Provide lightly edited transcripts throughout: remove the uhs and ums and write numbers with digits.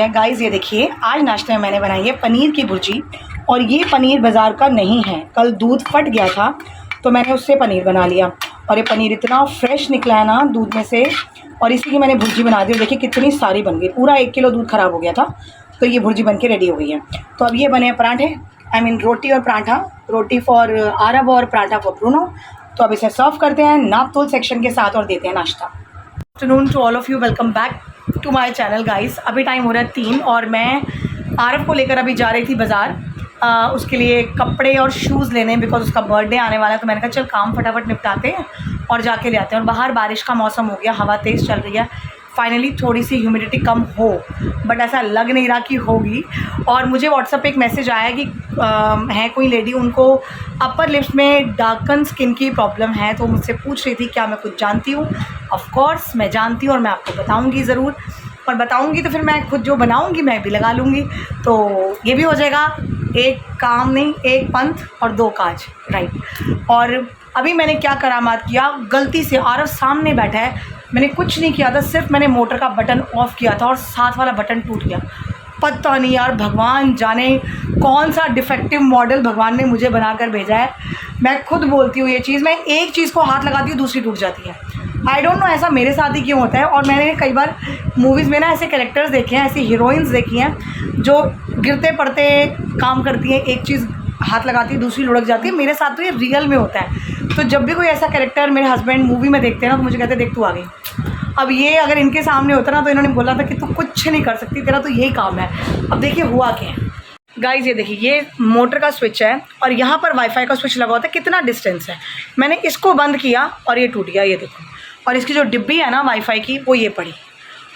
हैं गाइस। ये देखिए आज नाश्ते में मैंने बनाई है पनीर की भुर्जी। और ये पनीर बाज़ार का नहीं है, कल दूध फट गया था तो मैंने उससे पनीर बना लिया। और ये पनीर इतना फ्रेश निकला है ना दूध में से, और इसी की मैंने भुर्जी बना दी। देखिए कितनी सारी बन गई, पूरा 1 किलो दूध ख़राब हो गया था तो ये भुर्जी बन के रेडी हो गई है। तो अब ये बने हैं पराठे, आई मीन रोटी और पराठा, रोटी फॉर आरब और पराठा फॉर ब्रूनो। तो अब इसे सर्व करते हैं नाप तोल सेक्शन के साथ और देते हैं नाश्ता। Afternoon to all of you, welcome back to my channel guys. अभी टाइम हो रहा है 3 और मैं आरब को लेकर अभी जा रही थी बाज़ार, उसके लिए कपड़े और शूज़ लेने, बिकॉज उसका बर्थडे आने वाला है। तो मैंने कहा चल काम फटाफट निपटाते हैं और जाके ले आते हैं। और बाहर बारिश का मौसम हो गया, हवा तेज़ चल रही है। फाइनली थोड़ी सी ह्यूमिडिटी कम हो, बट ऐसा लग नहीं रहा कि होगी। और मुझे व्हाट्सएप पे एक मैसेज आया कि है कोई लेडी, उनको अपर लिप्स में डार्कन स्किन की प्रॉब्लम है। तो मुझसे पूछ रही थी क्या मैं कुछ जानती हूँ। ऑफ कोर्स मैं जानती हूँ और मैं आपको बताऊँगी ज़रूर। और बताऊँगी तो फिर मैं खुद जो बनाऊँगी मैं भी लगा लूँगी, तो ये भी हो जाएगा। एक काम नहीं, एक पंथ और 2 काज, राइट। और अभी मैंने क्या करामात किया, गलती से आरव सामने बैठा है, मैंने कुछ नहीं किया था, सिर्फ मैंने मोटर का बटन ऑफ़ किया था और साथ वाला बटन टूट गया। पता नहीं यार, भगवान जाने कौन सा डिफेक्टिव मॉडल भगवान ने मुझे बनाकर भेजा है। मैं खुद बोलती हूँ ये चीज़, मैं एक चीज़ को हाथ लगाती हूँ दूसरी टूट जाती है। आई डोंट नो ऐसा मेरे साथ ही क्यों होता है। और मैंने कई बार मूवीज़ में ना ऐसे कैरेक्टर्स देखे हैं, ऐसी हीरोइंस देखी हैं जो गिरते पड़ते काम करती हैं, एक चीज़ हाथ लगाती है दूसरी लुढ़क जाती है। मेरे साथ तो ये रियल में होता है। तो जब भी कोई ऐसा कैरेक्टर मेरे हस्बैंड मूवी में देखते हैं ना तो मुझे कहते हैं देख तू आ गई। अब ये अगर इनके सामने होता ना तो इन्होंने बोला था कि तू कुछ नहीं कर सकती, तेरा तो यही काम है। अब देखिए हुआ क्या है गाइज़, ये देखिए ये मोटर का स्विच है और यहाँ पर वाईफाई का स्विच लगा होता है। कितना डिस्टेंस है, मैंने इसको बंद किया और ये टूट गया, ये देखो। और इसकी जो डिब्बी है ना वाईफाई की, वो ये पड़ी।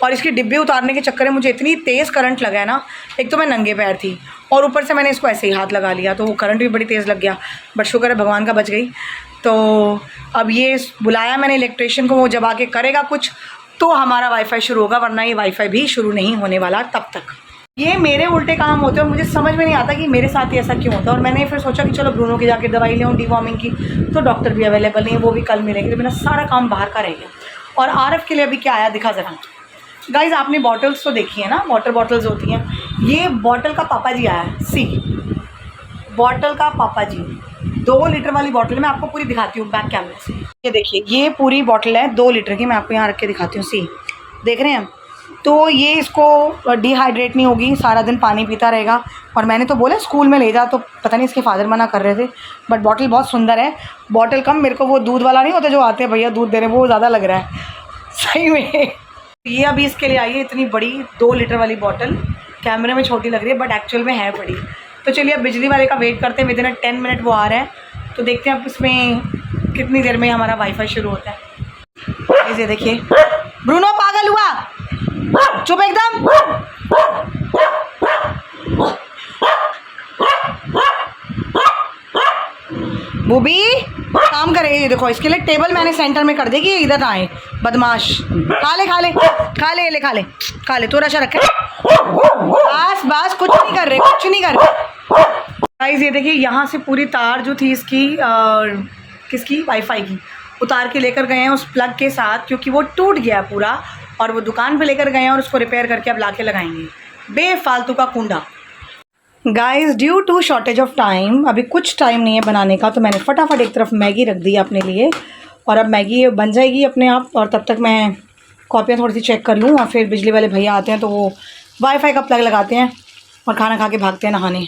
और इसकी डिब्बी उतारने के चक्कर में मुझे इतनी तेज़ करंट लगा है ना, एक तो मैं नंगे पैर थी और ऊपर से मैंने इसको ऐसे ही हाथ लगा लिया तो वो करंट भी बड़ी तेज़ लग गया। बट शुक्र है भगवान का बच गई। तो अब ये बुलाया मैंने इलेक्ट्रिशियन को, वो जब आके करेगा कुछ तो हमारा वाईफाई शुरू होगा, वरना ये वाईफाई भी शुरू नहीं होने वाला तब तक। ये मेरे उल्टे काम होते हैं और मुझे समझ में नहीं आता कि मेरे साथ ही ऐसा क्यों होता है। और मैंने फिर सोचा कि चलो ब्रूनो की जाके दवाई ले आऊँ डीवॉर्मिंग की, तो डॉक्टर भी अवेलेबल नहीं है, वो भी कल मिलेंगे। तो मेरा सारा काम बाहर का रह गया। और आरफ के लिए अभी क्या आया दिखा ज़रा गाइज़। आपने बॉटल्स तो देखी है ना, वाटर बॉटल्स होती हैं। ये बॉटल का पापा जी आया है, सी बॉटल का पापा जी 2 लीटर वाली बॉटल। मैं आपको पूरी दिखाती हूँ बैक कैमरे से। ये देखिए ये पूरी बॉटल है 2 लीटर की, मैं आपको यहाँ रख के दिखाती हूँ। सी देख रहे हैं, तो ये इसको डिहाइड्रेट नहीं होगी, सारा दिन पानी पीता रहेगा। और मैंने तो बोला स्कूल में ले जा, तो पता नहीं इसके फादर मना कर रहे थे। बट बॉटल बहुत सुंदर है। बॉटल कम, मेरे को वो दूध वाला नहीं होता जो आते हैं भैया दूध दे रहे हैं, वो ज़्यादा लग रहा है सही में। ये अभी इसके लिए आई है इतनी बड़ी 2 लीटर वाली बॉटल। कैमरे में छोटी लग रही है बट एक्चुअल में है बड़ी। तो चलिए अब बिजली वाले का वेट करते हैं, विदिन 10 मिनट वो आ रहा है। तो देखते हैं अब इसमें कितनी देर में हमारा वाईफाई शुरू होता है। इसे देखिए, ब्रूनो पागल हुआ, चुप एकदम। बूबी काम करे। ये देखो इसके लिए टेबल मैंने सेंटर में कर देगी, इधर ना आए बदमाश। खा ले खा ले खा ले, ले खा ले खा ले, थोड़ा सा रखे। बस बस, कुछ नहीं कर रहे, कुछ नहीं कर रहे गाइस। ये देखिए यहाँ से पूरी तार जो थी इसकी किसकी, वाईफाई की, उतार के लेकर गए हैं उस प्लग के साथ, क्योंकि वो टूट गया पूरा। और वो दुकान पे लेकर गए हैं और उसको रिपेयर करके अब लाके लगाएंगे। बेफालतू का कुंडा guys. Due to shortage of time, अभी कुछ टाइम नहीं है बनाने का, तो मैंने फटाफट एक तरफ मैगी रख दी अपने लिए। और अब मैगी बन जाएगी अपने आप। और तब तक मैं कॉपियाँ थोड़ी सी चेक कर लूँ और फिर बिजली वाले भैया आते हैं तो वो वाईफाई का प्लग लगाते हैं और खाना खा के भागते हैं नहाने।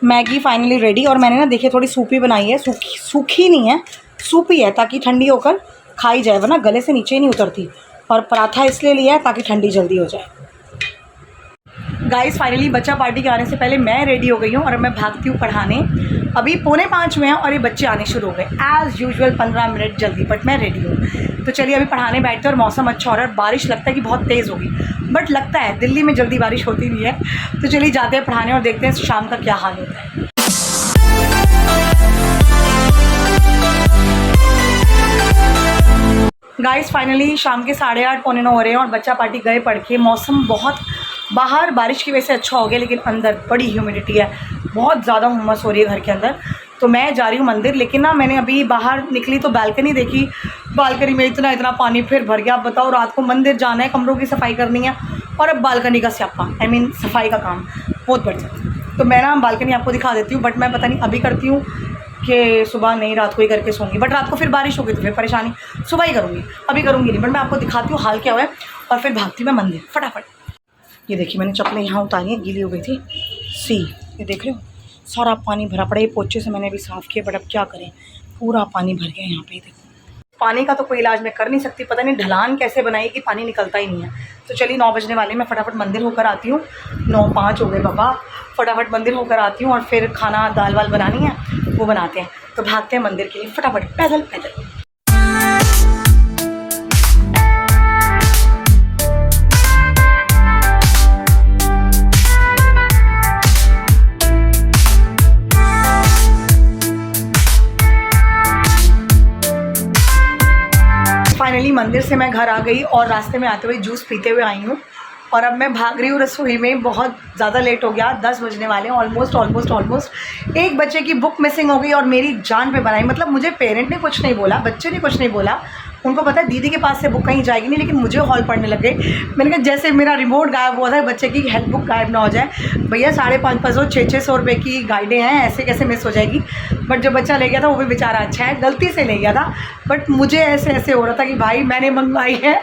Maggi finally ready. और मैंने ना देखिए थोड़ी सूपी बनाई है, सूखी नहीं है, सूपी है, ताकि ठंडी होकर खाई जाए, वरना गले से नीचे ही नहीं उतरती। और पराठा इसलिए लिया है ताकि ठंडी जल्दी हो जाए। गाइस फाइनली बच्चा पार्टी के आने से पहले मैं रेडी हो गई हूँ और मैं भागती हूँ पढ़ाने। अभी 4:45 में है और ये बच्चे आने शुरू हो गए एज़ यूजुअल, 15 मिनट जल्दी, बट मैं रेडी हूँ। तो चलिए अभी पढ़ाने बैठते हैं। और मौसम अच्छा हो रहा है, बारिश लगता है कि बहुत तेज़ होगी, बट लगता है दिल्ली में जल्दी बारिश होती नहीं है। तो चलिए जाते हैं पढ़ाने और देखते हैं शाम का क्या हाल होता है। गाइस फाइनली शाम के 8:30 पौने 9 हो रहे हैं और बच्चा पार्टी गए पढ़ के। मौसम बहुत बाहर बारिश की वजह से अच्छा हो गया, लेकिन अंदर बड़ी ह्यूमिडिटी है, बहुत ज़्यादा हुम्मस हो रही है घर के अंदर। तो मैं जा रही हूँ मंदिर, लेकिन ना मैंने अभी बाहर निकली तो बालकनी देखी, बालकनी में इतना पानी फिर भर गया। आप बताओ, रात को मंदिर जाना है, कमरों की सफाई करनी है और अब बालकनी का स्यापा, आई मीन सफाई का काम बहुत बढ़ जाता है। तो मैं ना बालकनी आपको दिखा देती हूँ, बट मैं पता नहीं अभी करती हूँ कि सुबह नहीं, रात को ही करके सोऊंगी। बट रात को फिर बारिश होगी तो फिर परेशानी, सुबह ही करूँगी, अभी करूँगी नहीं। बट मैं आपको दिखाती हूँ हाल क्या हुआ है और फिर भागती हूँ मैं मंदिर फटाफट। ये देखिए मैंने चप्पलें यहाँ उतारी हैं, गीली हो गई थी। सी ये देख रहे हो, सारा पानी भरा पड़ा है। ये पोछे से मैंने भी साफ़ किया, बट अब क्या करें, पूरा पानी भर गया यहाँ पे। देखो पानी का तो कोई इलाज मैं कर नहीं सकती, पता नहीं ढलान कैसे बनाई कि पानी निकलता ही नहीं है। तो चलिए 9 बजने वाले, मैं फटाफट मंदिर होकर आती हूँ। 9:05 हो गए बाबा, फटाफट मंदिर होकर आती हूँ और फिर खाना दाल वाल बनानी है, वो बनाते हैं। तो भागते हैं मंदिर के लिए फटाफट, पैदल पैदल। फाइनली मंदिर से मैं घर आ गई और रास्ते में आते हुए जूस पीते हुए आई हूँ। और अब मैं भाग रही हूँ रसोई में, बहुत ज़्यादा लेट हो गया, 10 बजने वाले हैं ऑलमोस्ट। एक बच्चे की बुक मिसिंग हो गई और मेरी जान पे बनाई। मतलब मुझे पेरेंट ने कुछ नहीं बोला, बच्चे ने कुछ नहीं बोला, उनको पता है दीदी के पास से बुक कहीं जाएगी नहीं, लेकिन मुझे हॉल पड़ने लग गए। मैंने कहा जैसे मेरा रिमोट गायब हुआ था, बच्चे की हेल्प बुक गायब ना हो जाए। भैया 550 600 रुपये की गाइडें हैं, ऐसे कैसे मिस हो जाएगी। बट जो बच्चा ले गया था वो भी बेचारा अच्छा है, गलती से ले गया था। बट मुझे ऐसे हो रहा था कि भाई मैंने मंगवाई है,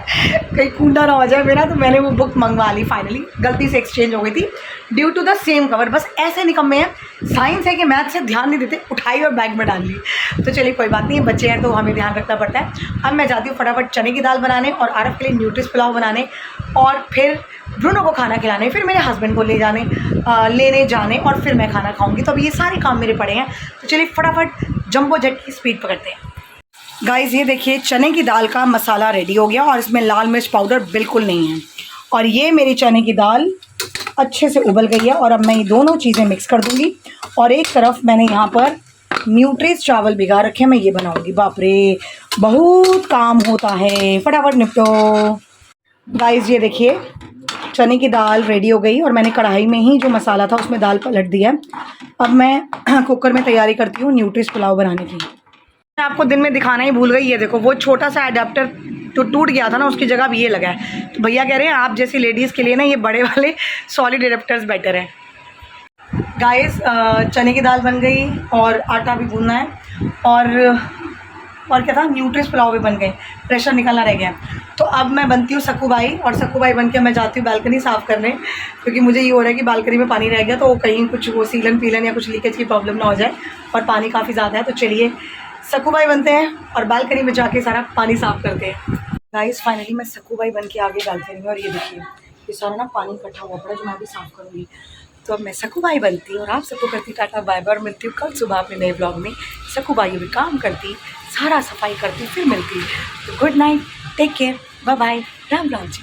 कहीं कूड़ा ना हो जाए मेरा। तो मैंने वो बुक मंगवा ली, फाइनली गलती से एक्सचेंज हो गई थी due to the same cover. बस ऐसे निकम्मे हैं, साइंस है कि मैथ से ध्यान नहीं देते, उठाई और बैग में डाल ली। तो चलिए कोई बात नहीं, बच्चे हैं तो हमें ध्यान रखना पड़ता है। अब मैं जाती हूँ फटाफट चने की दाल बनाने और आरफ के लिए न्यूट्रिस पुलाव बनाने और फिर ब्रूनो को खाना खिलाने, फिर मेरे हस्बैंड को लेने जाने और फिर मैं खाना खाऊंगी। तो अब ये सारे काम मेरे पड़े हैं। तो चलिए फटाफट जंबो जेट की स्पीड पकड़ते हैं। गाइज़ ये देखिए चने की दाल का मसाला रेडी हो गया और इसमें लाल मिर्च पाउडर बिल्कुल नहीं है। और ये मेरी चने की दाल अच्छे से उबल गई है और अब मैं ये दोनों चीज़ें मिक्स कर दूँगी। और एक तरफ मैंने यहाँ पर न्यूट्रिस चावल भिगा रखे हैं, मैं ये बनाऊँगी। बाप रे बहुत काम होता है, फटाफट निपटो। गाइज़ ये देखिए चने की दाल रेडी हो गई और मैंने कढ़ाई में ही जो मसाला था उसमें दाल पलट दिया। अब मैं कुकर में तैयारी करती हूँ न्यूट्रिस पुलाव बनाने की। मैं आपको दिन में दिखाना ही भूल गई, ये देखो वो छोटा सा अडेप्टर जो टूट गया था ना, उसकी जगह अब ये लगा है। तो भैया कह रहे हैं आप जैसी लेडीज़ के लिए ना ये बड़े वाले सॉलिड अडेप्टर्स बेटर हैं। गाइस चने की दाल बन गई और आटा भी गूंदना है और क्या था, न्यूट्रिस पुलाव भी बन गए, प्रेशर निकलना रह गया। तो अब मैं बनती हूँ सक्कूबाई और सक्कूबाई बन के मैं जाती हूँ बालकनी साफ़ करने, क्योंकि मुझे ये हो रहा है कि बालकनी में पानी रह गया तो कहीं कुछ वो सीलन पीलन या कुछ लीकेज की प्रॉब्लम ना हो जाए। और पानी काफ़ी ज़्यादा है, तो चलिए सक्कूबाई बनते हैं और बालकनी में जाके सारा पानी साफ़ करते हैं। गाइस फाइनली मैं सक्कूबाई बन के आ गई बालकनी में और ये देखिए ये सारा ना पानी इकट्ठा हुआ पड़ा जो मैं भी साफ़ करूँगी। तो अब मैं सक्कूबाई बनती और आप सबको करती टाटा बाय बाय और मिलती हूँ कल सुबह अपने नए ब्लॉग में। सक्कूबाई भी काम करती, सारा सफाई करती, फिर मिलती। तो good night, take care, bye bye, Ram Ram जी।